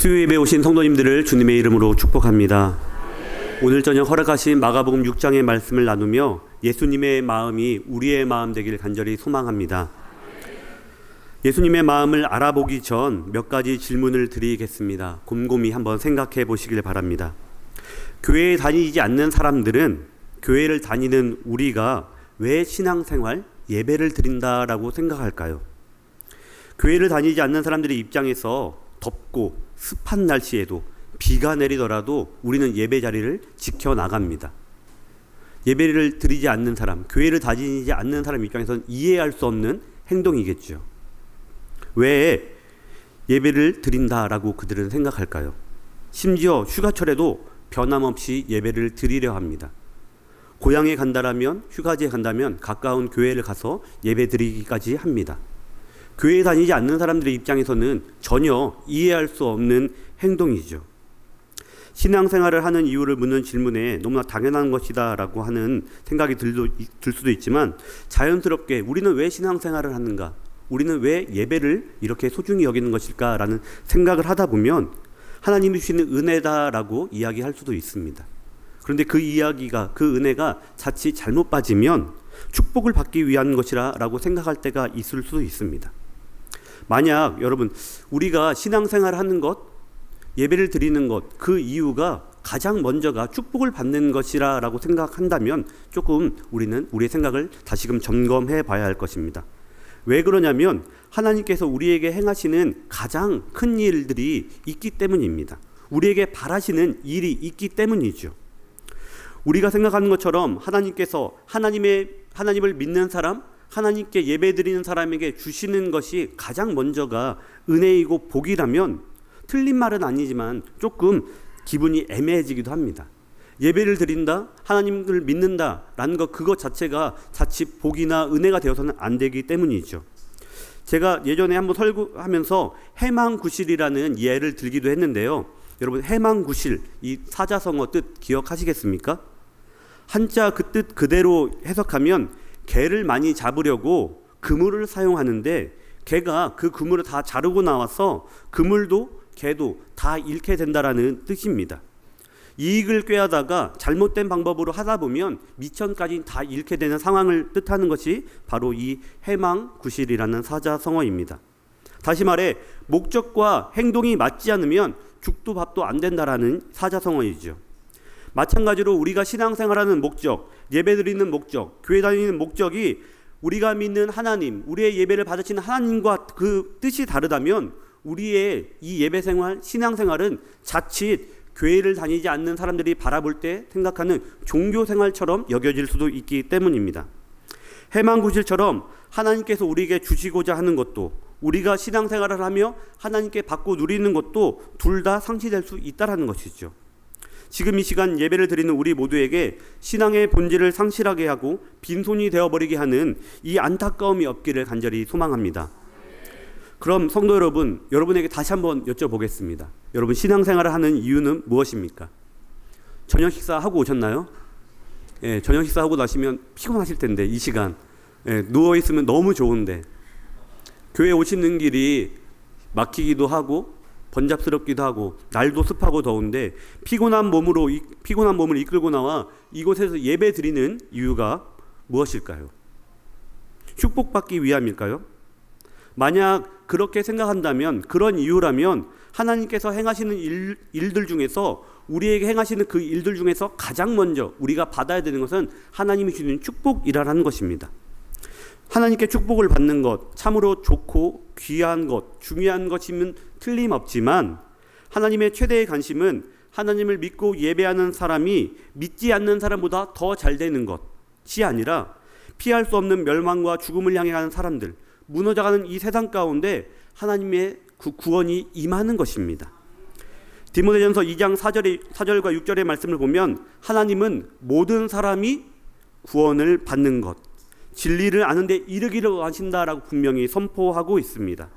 수요 예배 오신 성도님들을 주님의 이름으로 축복합니다. 오늘 저녁 허락하신 마가복음 6장의 말씀을 나누며 예수님의 마음이 우리의 마음 되길 간절히 소망합니다. 예수님의 마음을 알아보기 전 몇 가지 질문을 드리겠습니다. 곰곰이 한번 생각해 보시길 바랍니다. 교회에 다니지 않는 사람들은 교회를 다니는 우리가 왜 신앙생활, 예배를 드린다라고 생각할까요? 교회를 다니지 않는 사람들의 입장에서 덥고 습한 날씨에도 비가 내리더라도 우리는 예배 자리를 지켜나갑니다. 예배를 드리지 않는 사람, 교회를 다니지 않는 사람 입장에서는 이해할 수 없는 행동이겠죠. 왜 예배를 드린다라고 그들은 생각할까요? 심지어 휴가철에도 변함없이 예배를 드리려 합니다. 고향에 간다라면, 휴가지에 간다면 가까운 교회를 가서 예배 드리기까지 합니다. 교회에 다니지 않는 사람들의 입장에서는 전혀 이해할 수 없는 행동이죠. 신앙생활을 하는 이유를 묻는 질문에 너무나 당연한 것이다 라고 하는 생각이 들 수도 있지만, 자연스럽게 우리는 왜 신앙생활을 하는가, 우리는 왜 예배를 이렇게 소중히 여기는 것일까 라는 생각을 하다 보면 하나님이 주시는 은혜다라고 이야기할 수도 있습니다. 그런데 그 이야기가, 그 은혜가 자칫 잘못 빠지면 축복을 받기 위한 것이라고 생각할 때가 있을 수도 있습니다. 만약 여러분, 우리가 신앙생활을 하는 것, 예배를 드리는 것, 그 이유가 가장 먼저가 축복을 받는 것이라고 생각한다면 조금 우리는 우리의 생각을 다시금 점검해 봐야 할 것입니다. 왜 그러냐면 하나님께서 우리에게 행하시는 가장 큰 일들이 있기 때문입니다. 우리에게 바라시는 일이 있기 때문이죠. 우리가 생각하는 것처럼 하나님께서 하나님을 믿는 사람, 하나님께 예배드리는 사람에게 주시는 것이 가장 먼저가 은혜이고 복이라면 틀린 말은 아니지만 조금 기분이 애매해지기도 합니다. 예배를 드린다, 하나님을 믿는다라는 것, 그것 자체가 자칫 복이나 은혜가 되어서는 안 되기 때문이죠. 제가 예전에 한번 설교하면서 해망구실이라는 예를 들기도 했는데요. 여러분, 해망구실, 이 사자성어 뜻 기억하시겠습니까? 한자 그 뜻 그대로 해석하면 개를 많이 잡으려고 그물을 사용하는데 개가 그 그물을 다 자르고 나와서 그물도 개도 다 잃게 된다라는 뜻입니다. 이익을 꾀하다가 잘못된 방법으로 하다 보면 미천까지 다 잃게 되는 상황을 뜻하는 것이 바로 이 해망구실이라는 사자성어입니다. 다시 말해 목적과 행동이 맞지 않으면 죽도 밥도 안 된다라는 사자성어이죠. 마찬가지로 우리가 신앙생활하는 목적, 예배드리는 목적, 교회 다니는 목적이 우리가 믿는 하나님, 우리의 예배를 받으시는 하나님과 그 뜻이 다르다면 우리의 이 예배생활, 신앙생활은 자칫 교회를 다니지 않는 사람들이 바라볼 때 생각하는 종교생활처럼 여겨질 수도 있기 때문입니다. 해망구실처럼 하나님께서 우리에게 주시고자 하는 것도, 우리가 신앙생활을 하며 하나님께 받고 누리는 것도 둘 다 상실될 수 있다는 것이죠. 지금 이 시간 예배를 드리는 우리 모두에게 신앙의 본질을 상실하게 하고 빈손이 되어버리게 하는 이 안타까움이 없기를 간절히 소망합니다. 그럼 성도 여러분, 여러분에게 다시 한번 여쭤보겠습니다. 여러분, 신앙생활을 하는 이유는 무엇입니까? 저녁 식사하고 오셨나요? 저녁 식사하고 나시면 피곤하실 텐데, 이 시간 누워있으면 너무 좋은데 교회 오시는 길이 막히기도 하고 번잡스럽기도 하고 날도 습하고 더운데 피곤한 몸을 이끌고 나와 이곳에서 예배 드리는 이유가 무엇일까요? 축복받기 위함일까요? 만약 그렇게 생각한다면, 그런 이유라면 하나님께서 행하시는 일들 중에서, 우리에게 행하시는 그 일들 중에서 가장 먼저 우리가 받아야 되는 것은 하나님이 주는 축복이라는 것입니다. 하나님께 축복을 받는 것, 참으로 좋고 귀한 것, 중요한 것이면 틀림없지만 하나님의 최대의 관심은 하나님을 믿고 예배하는 사람이 믿지 않는 사람보다 더 잘 되는 것이 아니라 피할 수 없는 멸망과 죽음을 향해 가는 사람들, 무너져가는 이 세상 가운데 하나님의 구원이 임하는 것입니다. 디모데전서 2장 4절과 6절의 말씀을 보면 하나님은 모든 사람이 구원을 받는 것, 진리를 아는데 이르기를 원하신다라고 분명히 선포하고 있습니다.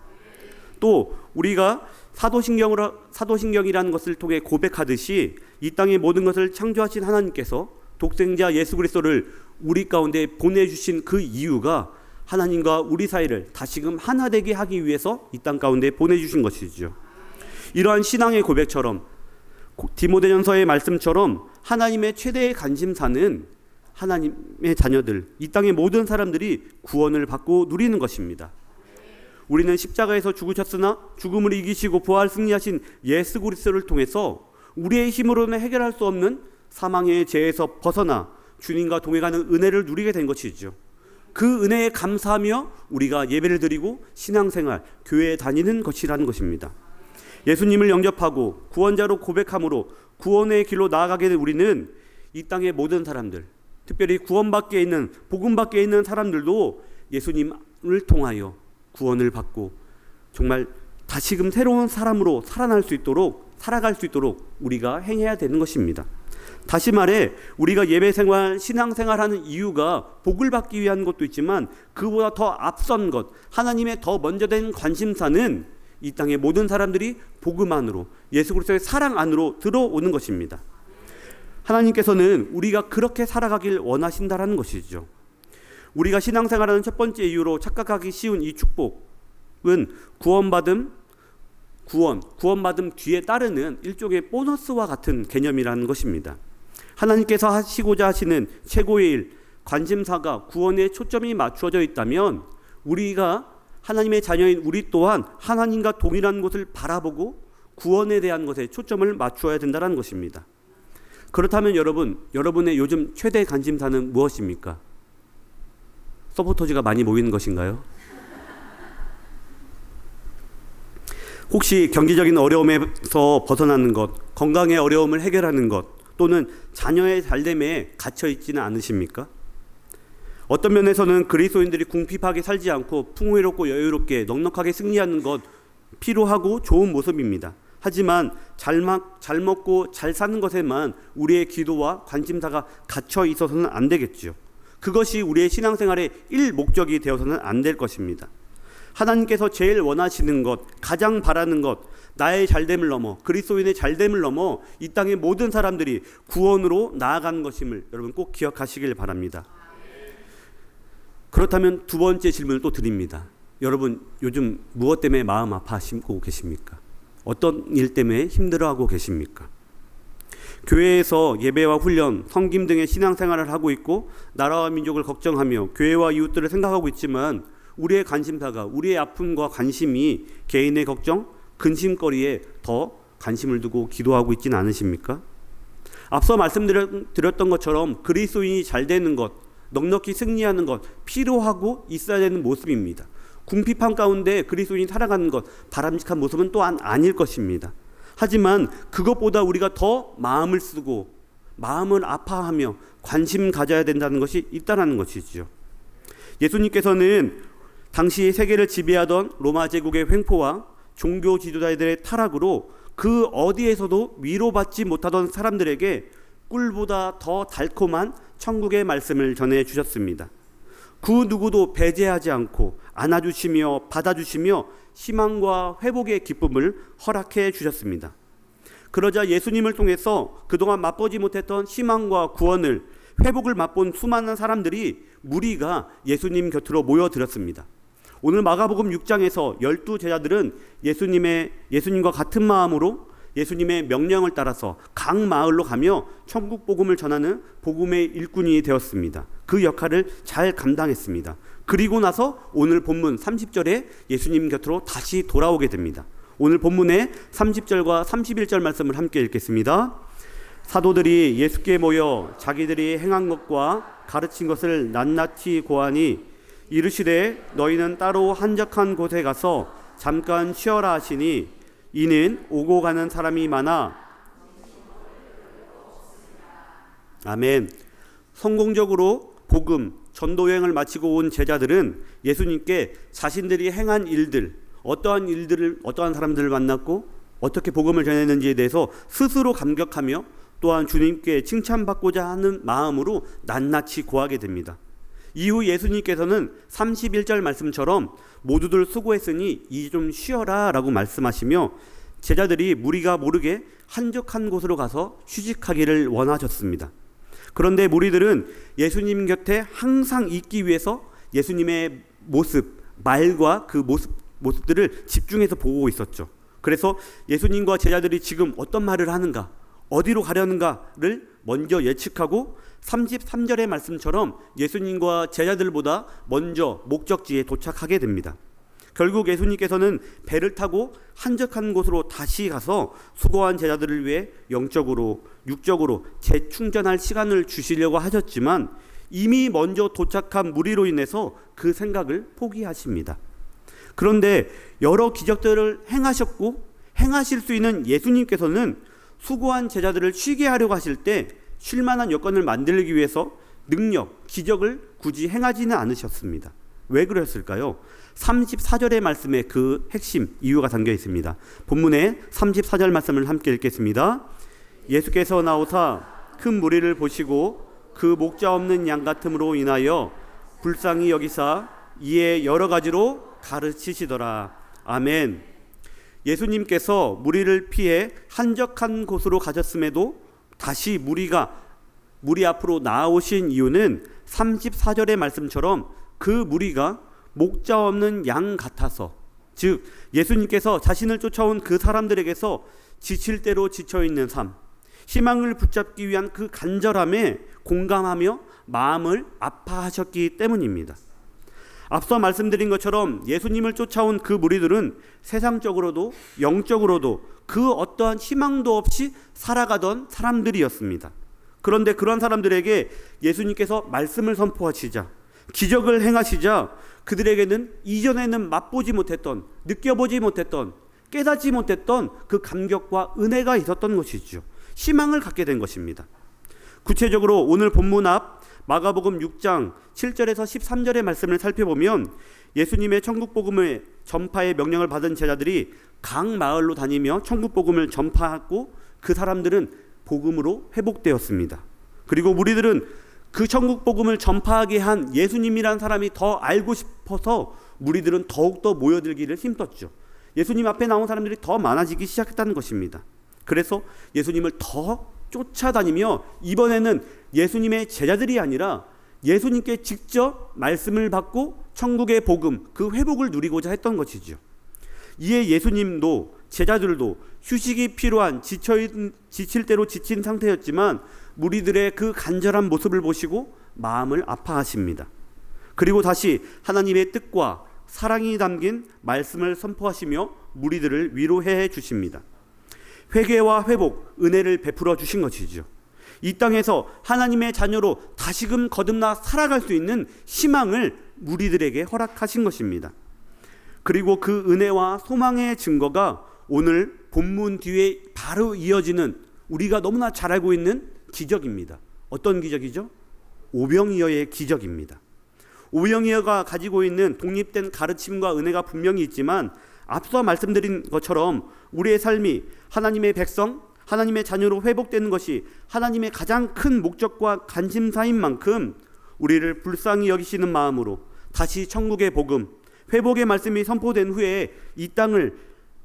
또 우리가 사도신경이라는 것을 통해 고백하듯이 이 땅의 모든 것을 창조하신 하나님께서 독생자 예수 그리스도를 우리 가운데 보내주신 그 이유가 하나님과 우리 사이를 다시금 하나 되게 하기 위해서 이 땅 가운데 보내주신 것이죠. 이러한 신앙의 고백처럼 디모데전서의 말씀처럼 하나님의 최대의 관심사는 하나님의 자녀들, 이 땅의 모든 사람들이 구원을 받고 누리는 것입니다. 우리는 십자가에서 죽으셨으나 죽음을 이기시고 부활 승리하신 예수 그리스도를 통해서 우리의 힘으로는 해결할 수 없는 사망의 죄에서 벗어나 주님과 동행하는 은혜를 누리게 된 것이죠. 그 은혜에 감사하며 우리가 예배를 드리고 신앙생활, 교회에 다니는 것이라는 것입니다. 예수님을 영접하고 구원자로 고백함으로 구원의 길로 나아가게 된 우리는 이 땅의 모든 사람들, 특별히 구원 밖에 있는, 복음 밖에 있는 사람들도 예수님을 통하여 구원을 받고 정말 다시금 새로운 사람으로 살아갈 수 있도록 우리가 행해야 되는 것입니다. 다시 말해 우리가 예배생활, 신앙생활하는 이유가 복을 받기 위한 것도 있지만 그보다 더 앞선 것, 하나님의 더 먼저 된 관심사는 이 땅의 모든 사람들이 복음 안으로, 예수 그리스도의 사랑 안으로 들어오는 것입니다. 하나님께서는 우리가 그렇게 살아가길 원하신다라는 것이죠. 우리가 신앙생활하는 첫 번째 이유로 착각하기 쉬운 이 축복은 구원받음 뒤에 따르는 일종의 보너스와 같은 개념이라는 것입니다. 하나님께서 하시고자 하시는 최고의 일, 관심사가 구원에 초점이 맞추어져 있다면 우리가 하나님의 자녀인 우리 또한 하나님과 동일한 것을 바라보고 구원에 대한 것에 초점을 맞추어야 된다는 것입니다. 그렇다면 여러분의 요즘 최대 관심사는 무엇입니까? 서포터즈가 많이 모이는 것인가요? 혹시 경제적인 어려움에서 벗어나는 것, 건강의 어려움을 해결하는 것, 또는 자녀의 잘됨에 갇혀 있지는 않으십니까? 어떤 면에서는 그리스도인들이 궁핍하게 살지 않고 풍요롭고 여유롭게 넉넉하게 승리하는 것 필요하고 좋은 모습입니다. 하지만 잘 먹고 잘 사는 것에만 우리의 기도와 관심사가 갇혀 있어서는 안 되겠죠. 그것이 우리의 신앙생활의 목적이 되어서는 안 될 것입니다. 하나님께서 제일 원하시는 것, 가장 바라는 것, 나의 잘됨을 넘어, 그리스도인의 잘됨을 넘어 이 땅의 모든 사람들이 구원으로 나아가는 것임을 여러분 꼭 기억하시길 바랍니다. 그렇다면 두 번째 질문을 또 드립니다. 여러분 요즘 무엇 때문에 마음 아파하시고 계십니까? 어떤 일 때문에 힘들어하고 계십니까? 교회에서 예배와 훈련, 섬김 등의 신앙생활을 하고 있고 나라와 민족을 걱정하며 교회와 이웃들을 생각하고 있지만 우리의 관심사가, 우리의 아픔과 관심이 개인의 걱정, 근심거리에 더 관심을 두고 기도하고 있지는 않으십니까? 앞서 말씀드렸던 것처럼 그리스도인이 잘 되는 것, 넉넉히 승리하는 것 필요하고 있어야 되는 모습입니다. 궁핍한 가운데 그리스도인이 살아가는 것, 바람직한 모습은 또한 아닐 것입니다. 하지만 그것보다 우리가 더 마음을 쓰고 마음을 아파하며 관심 가져야 된다는 것이 있다는 것이죠. 예수님께서는 당시 세계를 지배하던 로마 제국의 횡포와 종교 지도자들의 타락으로 그 어디에서도 위로받지 못하던 사람들에게 꿀보다 더 달콤한 천국의 말씀을 전해 주셨습니다. 그 누구도 배제하지 않고 안아주시며 받아주시며 희망과 회복의 기쁨을 허락해 주셨습니다. 그러자 예수님을 통해서 그동안 맛보지 못했던 희망과 구원을, 회복을 맛본 수많은 사람들이, 무리가 예수님 곁으로 모여들었습니다. 오늘 마가복음 6장에서 12제자들은 예수님과 같은 마음으로 예수님의 명령을 따라서 각 마을로 가며 천국 복음을 전하는 복음의 일꾼이 되었습니다. 그 역할을 잘 감당했습니다. 그리고 나서 오늘 본문 30절에 예수님 곁으로 다시 돌아오게 됩니다. 오늘 본문의 30절과 31절 말씀을 함께 읽겠습니다. 사도들이 예수께 모여 자기들이 행한 것과 가르친 것을 낱낱이 고하니 이르시되 너희는 따로 한적한 곳에 가서 잠깐 쉬어라 하시니 이는 오고 가는 사람이 많아. 아멘. 성공적으로 복음, 전도 여행을 마치고 온 제자들은 예수님께 자신들이 행한 일들, 어떠한 사람들을 만났고 어떻게 복음을 전했는지에 대해서 스스로 감격하며 또한 주님께 칭찬받고자 하는 마음으로 낱낱이 고하게 됩니다. 이후 예수님께서는 31절 말씀처럼 모두들 수고했으니 이제 좀 쉬어라 라고 말씀하시며 제자들이 무리가 모르게 한적한 곳으로 가서 휴식하기를 원하셨습니다. 그런데 무리들은 예수님 곁에 항상 있기 위해서 예수님의 모습, 말과 그 모습들을 집중해서 보고 있었죠. 그래서 예수님과 제자들이 지금 어떤 말을 하는가, 어디로 가려는가를 먼저 예측하고 33절의 말씀처럼 예수님과 제자들보다 먼저 목적지에 도착하게 됩니다. 결국 예수님께서는 배를 타고 한적한 곳으로 다시 가서 수고한 제자들을 위해 영적으로 육적으로 재충전할 시간을 주시려고 하셨지만 이미 먼저 도착한 무리로 인해서 그 생각을 포기하십니다. 그런데 여러 기적들을 행하셨고 행하실 수 있는 예수님께서는 수고한 제자들을 쉬게 하려고 하실 때 쉴만한 여건을 만들기 위해서 능력, 기적을 굳이 행하지는 않으셨습니다. 왜 그랬을까요? 34절의 말씀에 그 핵심 이유가 담겨 있습니다. 본문의 34절 말씀을 함께 읽겠습니다. 예수께서 나오사 큰 무리를 보시고 그 목자 없는 양 같음으로 인하여 불쌍히 여기사 이에 여러 가지로 가르치시더라. 아멘. 예수님께서 무리를 피해 한적한 곳으로 가셨음에도 다시 무리 앞으로 나오신 이유는 34절의 말씀처럼 그 무리가 목자 없는 양 같아서, 즉 예수님께서 자신을 쫓아온 그 사람들에게서 지칠 대로 지쳐있는 삶, 희망을 붙잡기 위한 그 간절함에 공감하며 마음을 아파하셨기 때문입니다. 앞서 말씀드린 것처럼 예수님을 쫓아온 그 무리들은 세상적으로도 영적으로도 그 어떠한 희망도 없이 살아가던 사람들이었습니다. 그런데 그런 사람들에게 예수님께서 말씀을 선포하시자, 기적을 행하시자 그들에게는 이전에는 맛보지 못했던, 느껴보지 못했던, 깨닫지 못했던 그 감격과 은혜가 있었던 것이죠. 희망을 갖게 된 것입니다. 구체적으로 오늘 본문 앞 마가복음 6장 7절에서 13절의 말씀을 살펴보면 예수님의 천국복음을 전파의 명령을 받은 제자들이 각 마을로 다니며 천국복음을 전파하고 그 사람들은 복음으로 회복되었습니다. 그리고 무리들은 그 천국복음을 전파하게 한 예수님이란 사람이 더 알고 싶어서 무리들은 더욱더 모여들기를 힘썼죠. 예수님 앞에 나온 사람들이 더 많아지기 시작했다는 것입니다. 그래서 예수님을 더 쫓아다니며 이번에는 예수님의 제자들이 아니라 예수님께 직접 말씀을 받고 천국의 복음, 그 회복을 누리고자 했던 것이죠. 이에 예수님도 제자들도 휴식이 필요한 지칠 대로 지친 상태였지만 무리들의 그 간절한 모습을 보시고 마음을 아파하십니다. 그리고 다시 하나님의 뜻과 사랑이 담긴 말씀을 선포하시며 무리들을 위로해 주십니다. 회개와 회복, 은혜를 베풀어 주신 것이죠. 이 땅에서 하나님의 자녀로 다시금 거듭나 살아갈 수 있는 희망을 무리들에게 허락하신 것입니다. 그리고 그 은혜와 소망의 증거가 오늘 본문 뒤에 바로 이어지는 우리가 너무나 잘 알고 있는 기적입니다. 어떤 기적이죠? 오병이어의 기적입니다. 오병이어가 가지고 있는 독립된 가르침과 은혜가 분명히 있지만 앞서 말씀드린 것처럼 우리의 삶이 하나님의 백성, 하나님의 자녀로 회복되는 것이 하나님의 가장 큰 목적과 관심사인 만큼 우리를 불쌍히 여기시는 마음으로 다시 천국의 복음, 회복의 말씀이 선포된 후에 이 땅을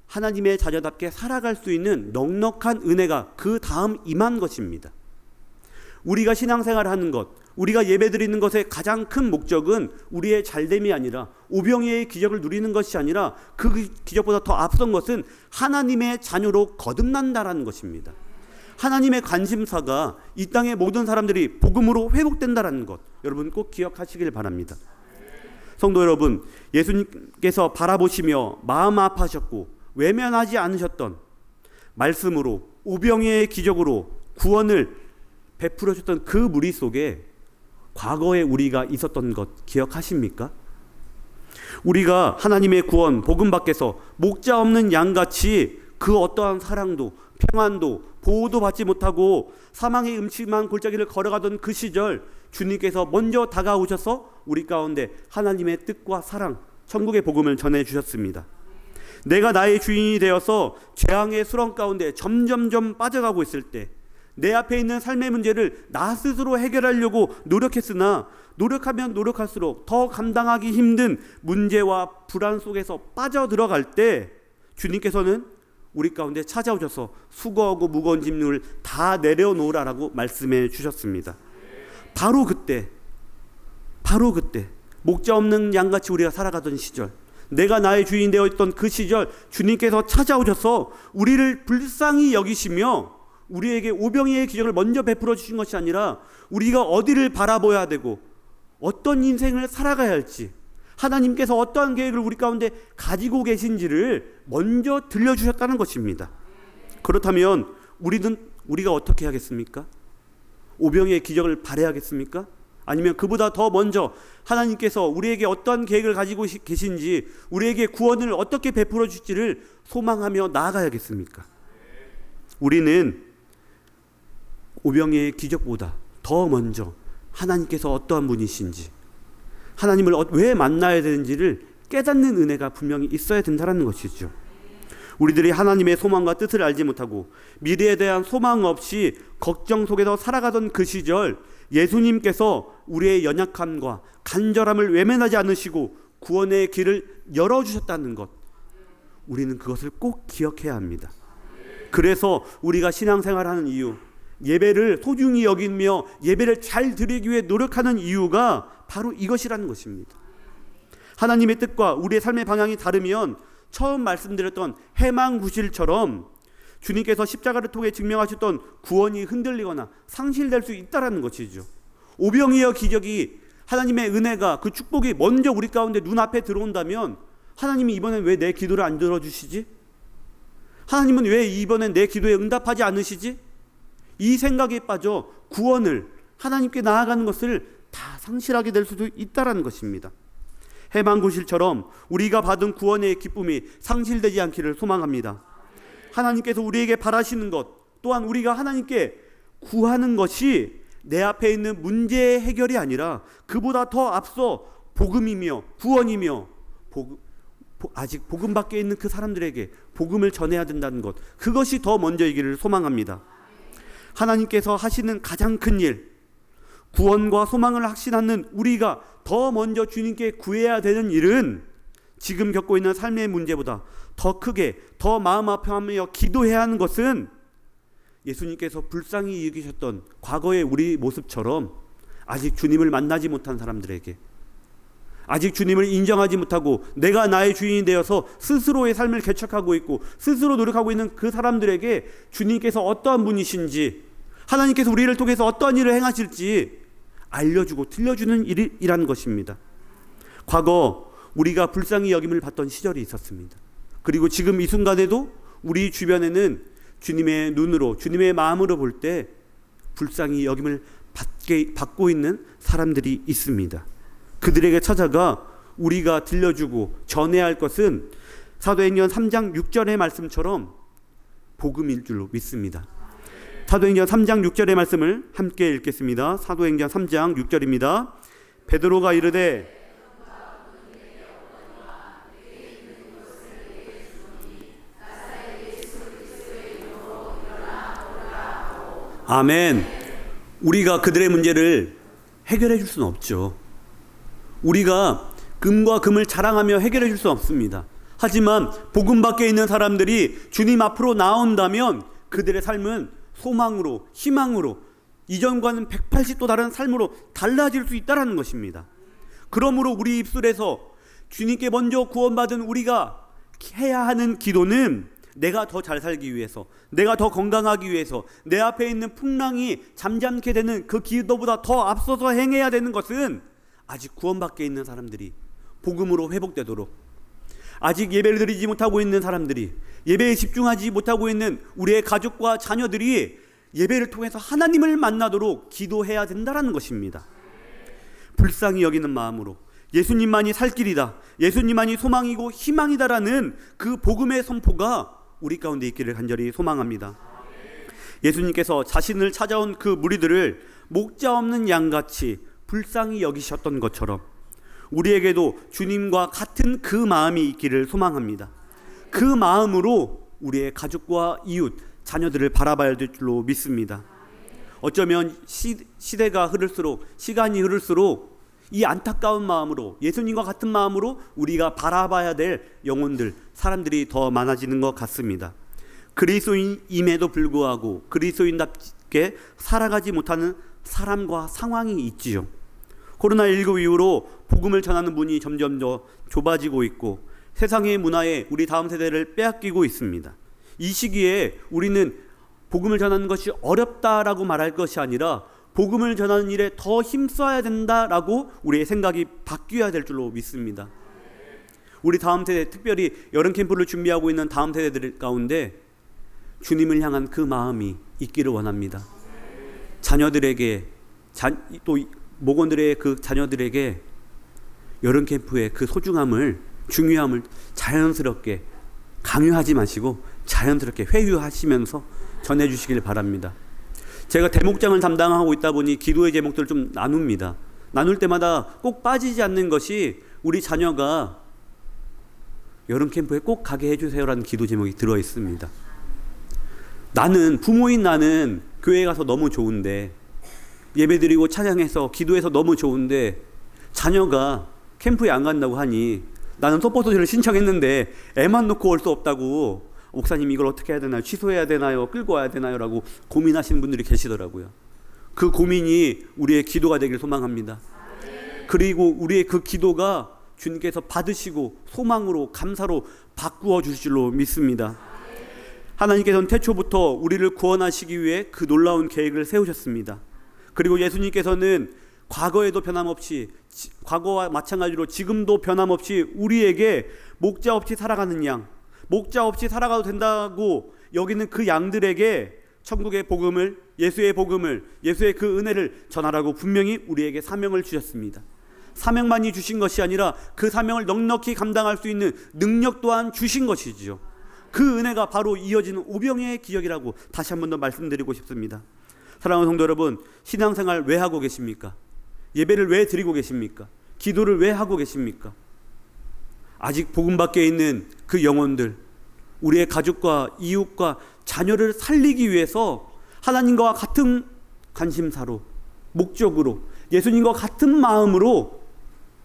하나님의 자녀답게 살아갈 수 있는 넉넉한 은혜가 그 다음 임한 것입니다. 우리가 신앙생활을 하는 것, 우리가 예배드리는 것의 가장 큰 목적은 우리의 잘됨이 아니라 오병이어의 기적을 누리는 것이 아니라 그 기적보다 더 앞선 것은 하나님의 자녀로 거듭난다라는 것입니다. 하나님의 관심사가 이 땅의 모든 사람들이 복음으로 회복된다라는 것, 여러분 꼭 기억하시길 바랍니다. 성도 여러분, 예수님께서 바라보시며 마음 아파하셨고 외면하지 않으셨던 말씀으로 오병이어의 기적으로 구원을 베풀어 주셨던 그 무리 속에 과거에 우리가 있었던 것 기억하십니까? 우리가 하나님의 구원, 복음 밖에서 목자 없는 양같이 그 어떠한 사랑도 평안도 보호도 받지 못하고 사망의 음침한 골짜기를 걸어가던 그 시절 주님께서 먼저 다가오셔서 우리 가운데 하나님의 뜻과 사랑, 천국의 복음을 전해주셨습니다. 내가 나의 주인이 되어서 재앙의 수렁 가운데 점점점 빠져가고 있을 때 내 앞에 있는 삶의 문제를 나 스스로 해결하려고 노력했으나 노력하면 노력할수록 더 감당하기 힘든 문제와 불안 속에서 빠져들어갈 때 주님께서는 우리 가운데 찾아오셔서 수고하고 무거운 짐을 다 내려놓으라라고 말씀해 주셨습니다. 바로 그때 목자 없는 양같이 우리가 살아가던 시절, 내가 나의 주인이 되었던 그 시절 주님께서 찾아오셔서 우리를 불쌍히 여기시며 우리에게 오병이의 기적을 먼저 베풀어 주신 것이 아니라 우리가 어디를 바라봐야 되고 어떤 인생을 살아가야 할지, 하나님께서 어떠한 계획을 우리 가운데 가지고 계신지를 먼저 들려주셨다는 것입니다. 그렇다면 우리가 어떻게 하겠습니까? 오병이의 기적을 바라야겠습니까? 아니면 그보다 더 먼저 하나님께서 우리에게 어떤 계획을 가지고 계신지, 우리에게 구원을 어떻게 베풀어 주실지를 소망하며 나아가야겠습니까? 우리는 오병이의 기적보다 더 먼저 하나님께서 어떠한 분이신지, 하나님을 왜 만나야 되는지를 깨닫는 은혜가 분명히 있어야 된다는 것이죠. 우리들이 하나님의 소망과 뜻을 알지 못하고 미래에 대한 소망 없이 걱정 속에서 살아가던 그 시절, 예수님께서 우리의 연약함과 간절함을 외면하지 않으시고 구원의 길을 열어주셨다는 것, 우리는 그것을 꼭 기억해야 합니다. 그래서 우리가 신앙생활하는 이유, 예배를 소중히 여기며 예배를 잘 드리기 위해 노력하는 이유가 바로 이것이라는 것입니다. 하나님의 뜻과 우리의 삶의 방향이 다르면 처음 말씀드렸던 해망구실처럼 주님께서 십자가를 통해 증명하셨던 구원이 흔들리거나 상실될 수 있다는 것이죠. 오병이어 기적이, 하나님의 은혜가, 그 축복이 먼저 우리 가운데 눈앞에 들어온다면 하나님이 이번엔 왜 내 기도를 안 들어주시지? 하나님은 왜 이번엔 내 기도에 응답하지 않으시지? 이 생각에 빠져 구원을, 하나님께 나아가는 것을 다 상실하게 될 수도 있다는 것입니다. 해망구실처럼 우리가 받은 구원의 기쁨이 상실되지 않기를 소망합니다. 하나님께서 우리에게 바라시는 것, 또한 우리가 하나님께 구하는 것이 내 앞에 있는 문제의 해결이 아니라 그보다 더 앞서 복음이며 구원이며 아직 복음 밖에 있는 그 사람들에게 복음을 전해야 된다는 것, 그것이 더 먼저이기를 소망합니다. 하나님께서 하시는 가장 큰 일, 구원과 소망을 확신하는 우리가 더 먼저 주님께 구해야 되는 일은 지금 겪고 있는 삶의 문제보다 더 크게, 더 마음 아파하며 기도해야 하는 것은 예수님께서 불쌍히 여기셨던 과거의 우리 모습처럼 아직 주님을 만나지 못한 사람들에게, 아직 주님을 인정하지 못하고 내가 나의 주인이 되어서 스스로의 삶을 개척하고 있고 스스로 노력하고 있는 그 사람들에게 주님께서 어떠한 분이신지, 하나님께서 우리를 통해서 어떠한 일을 행하실지 알려주고 들려주는 일이라는 것입니다. 과거 우리가 불쌍히 여김을 받던 시절이 있었습니다. 그리고 지금 이 순간에도 우리 주변에는 주님의 눈으로, 주님의 마음으로 볼 때 불쌍히 여김을 받고 있는 사람들이 있습니다. 그들에게 찾아가 우리가 들려주고 전해야 할 것은 사도행전 3장 6절의 말씀처럼 복음일 줄로 믿습니다. 사도행전 3장 6절의 말씀을 함께 읽겠습니다. 사도행전 3장 6절입니다. 베드로가 이르되 아멘. 우리가 그들의 문제를 해결해 줄 수는 없죠. 우리가 금과 금을 자랑하며 해결해 줄 수는 없습니다. 하지만 복음 밖에 있는 사람들이 주님 앞으로 나온다면 그들의 삶은 소망으로, 희망으로, 이전과는 180도 다른 삶으로 달라질 수 있다는 것입니다. 그러므로 우리 입술에서 주님께 먼저 구원받은 우리가 해야 하는 기도는 내가 더 잘 살기 위해서, 내가 더 건강하기 위해서, 내 앞에 있는 풍랑이 잠잠케 되는 그 기도보다 더 앞서서 행해야 되는 것은 아직 구원 밖에 있는 사람들이 복음으로 회복되도록, 아직 예배를 드리지 못하고 있는 사람들이, 예배에 집중하지 못하고 있는 우리의 가족과 자녀들이 예배를 통해서 하나님을 만나도록 기도해야 된다는 것입니다. 불쌍히 여기는 마음으로 예수님만이 살 길이다, 예수님만이 소망이고 희망이다라는 그 복음의 선포가 우리 가운데 있기를 간절히 소망합니다. 예수님께서 자신을 찾아온 그 무리들을 목자 없는 양같이 불쌍히 여기셨던 것처럼 우리에게도 주님과 같은 그 마음이 있기를 소망합니다. 그 마음으로 우리의 가족과 이웃, 자녀들을 바라봐야 될 줄로 믿습니다. 어쩌면 시대가 흐를수록, 시간이 흐를수록 이 안타까운 마음으로, 예수님과 같은 마음으로 우리가 바라봐야 될 영혼들, 사람들이 더 많아지는 것 같습니다. 그리스도인임에도 불구하고 그리스도인답게 살아가지 못하는 사람과 상황이 있지요. 코로나19 이후로 복음을 전하는 문이 점점 더 좁아지고 있고 세상의 문화에 우리 다음 세대를 빼앗기고 있습니다. 이 시기에 우리는 복음을 전하는 것이 어렵다라고 말할 것이 아니라 복음을 전하는 일에 더 힘써야 된다라고 우리의 생각이 바뀌어야 될 줄로 믿습니다. 우리 다음 세대, 특별히 여름 캠프를 준비하고 있는 다음 세대들 가운데 주님을 향한 그 마음이 있기를 원합니다. 자녀들에게, 또 목원들의 그 자녀들에게 여름 캠프의 그 소중함을, 중요함을 자연스럽게 강요하지 마시고 자연스럽게 회유하시면서 전해주시길 바랍니다. 제가 대목장을 담당하고 있다 보니 기도의 제목들을 좀 나눕니다. 나눌 때마다 꼭 빠지지 않는 것이 우리 자녀가 여름 캠프에 꼭 가게 해주세요라는 기도 제목이 들어 있습니다. 부모인 나는 교회 가서 너무 좋은데, 예배드리고 찬양해서 기도해서 너무 좋은데 자녀가 캠프에 안 간다고 하니 나는 서포터즈를 신청했는데 애만 놓고 올 수 없다고, 목사님 이걸 어떻게 해야 되나요? 취소해야 되나요? 끌고 와야 되나요? 라고 고민하시는 분들이 계시더라고요. 그 고민이 우리의 기도가 되길 소망합니다. 그리고 우리의 그 기도가 주님께서 받으시고 소망으로, 감사로 바꾸어 주실 줄로 믿습니다. 하나님께서는 태초부터 우리를 구원하시기 위해 그 놀라운 계획을 세우셨습니다. 그리고 예수님께서는 과거에도 변함없이, 과거와 마찬가지로 지금도 변함없이 우리에게 목자 없이 살아가는 양, 목자 없이 살아가도 된다고 여기는 그 양들에게 천국의 복음을, 예수의 복음을, 예수의 그 은혜를 전하라고 분명히 우리에게 사명을 주셨습니다. 사명만이 주신 것이 아니라 그 사명을 넉넉히 감당할 수 있는 능력 또한 주신 것이지요. 그 은혜가 바로 이어지는 오병의 기적이라고 다시 한 번 더 말씀드리고 싶습니다. 사랑하는 성도 여러분, 신앙생활 왜 하고 계십니까? 예배를 왜 드리고 계십니까? 기도를 왜 하고 계십니까? 아직 복음 밖에 있는 그 영혼들, 우리의 가족과 이웃과 자녀를 살리기 위해서 하나님과 같은 관심사로, 목적으로, 예수님과 같은 마음으로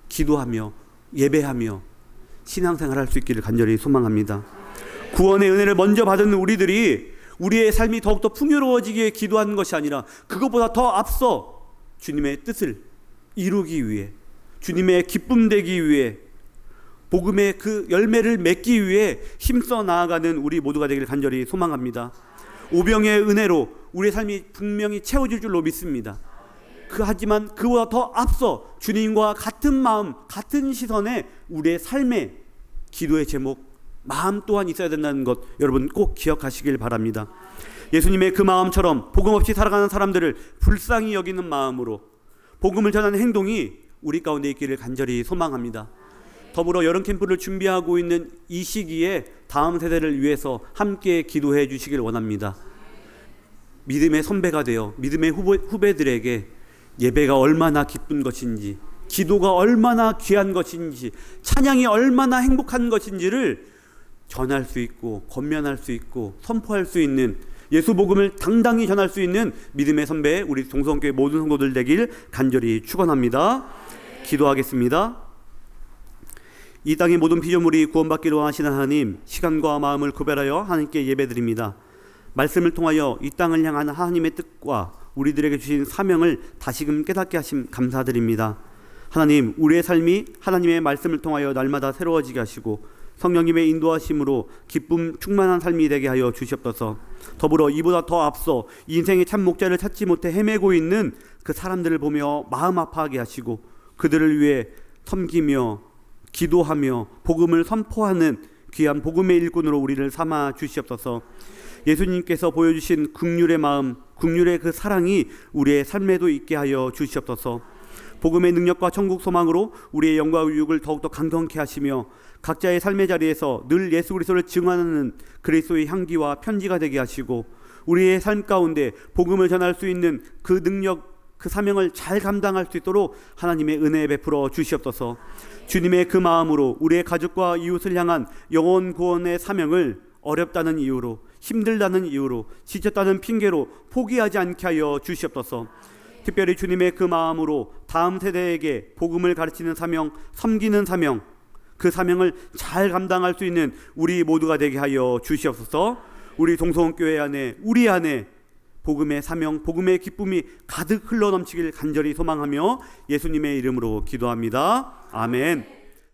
기도하며 예배하며 신앙생활할 수 있기를 간절히 소망합니다. 구원의 은혜를 먼저 받은 우리들이 우리의 삶이 더욱더 풍요로워지기에 기도하는 것이 아니라 그것보다 더 앞서 주님의 뜻을 이루기 위해, 주님의 기쁨 되기 위해, 복음의 그 열매를 맺기 위해 힘써 나아가는 우리 모두가 되기를 간절히 소망합니다. 오병의 은혜로 우리의 삶이 분명히 채워질 줄로 믿습니다. 하지만 그보다 더 앞서 주님과 같은 마음, 같은 시선에 우리의 삶의 기도의 제목, 마음 또한 있어야 된다는 것 여러분 꼭 기억하시길 바랍니다. 예수님의 그 마음처럼 복음 없이 살아가는 사람들을 불쌍히 여기는 마음으로 복음을 전하는 행동이 우리 가운데 있기를 간절히 소망합니다. 더불어 여름 캠프를 준비하고 있는 이 시기에 다음 세대를 위해서 함께 기도해 주시길 원합니다. 믿음의 선배가 되어 믿음의 후배들에게 예배가 얼마나 기쁜 것인지, 기도가 얼마나 귀한 것인지, 찬양이 얼마나 행복한 것인지를 전할 수 있고 권면할 수 있고 선포할 수 있는, 예수 복음을 당당히 전할 수 있는 믿음의 선배 우리 동성교회 모든 성도들 되길 간절히 축원합니다. 기도하겠습니다. 이 땅의 모든 피조물이 구원받기를 원하시는 하나님, 시간과 마음을 구별하여 하나님께 예배드립니다. 말씀을 통하여 이 땅을 향한 하나님의 뜻과 우리들에게 주신 사명을 다시금 깨닫게 하심 감사드립니다. 하나님, 우리의 삶이 하나님의 말씀을 통하여 날마다 새로워지게 하시고 성령님의 인도하심으로 기쁨 충만한 삶이 되게 하여 주시옵소서. 더불어 이보다 더 앞서 인생의 참 목자를 찾지 못해 헤매고 있는 그 사람들을 보며 마음 아파하게 하시고 그들을 위해 섬기며 기도하며 복음을 선포하는 귀한 복음의 일꾼으로 우리를 삼아 주시옵소서. 예수님께서 보여주신 긍휼의 마음, 긍휼의 그 사랑이 우리의 삶에도 있게 하여 주시옵소서. 복음의 능력과 천국 소망으로 우리의 영과 의욕을 더욱더 강건케 하시며 각자의 삶의 자리에서 늘 예수 그리스도를 증언하는 그리스도의 향기와 편지가 되게 하시고 우리의 삶 가운데 복음을 전할 수 있는 그 능력, 그 사명을 잘 감당할 수 있도록 하나님의 은혜 베풀어 주시옵소서. 주님의 그 마음으로 우리의 가족과 이웃을 향한 영혼 구원의 사명을 어렵다는 이유로, 힘들다는 이유로, 지쳤다는 핑계로 포기하지 않게 하여 주시옵소서. 특별히 주님의 그 마음으로 다음 세대에게 복음을 가르치는 사명, 섬기는 사명, 그 사명을 잘 감당할 수 있는 우리 모두가 되게 하여 주시옵소서. 우리 동성교회 안에, 우리 안에 복음의 사명, 복음의 기쁨이 가득 흘러넘치길 간절히 소망하며 예수님의 이름으로 기도합니다. 아멘.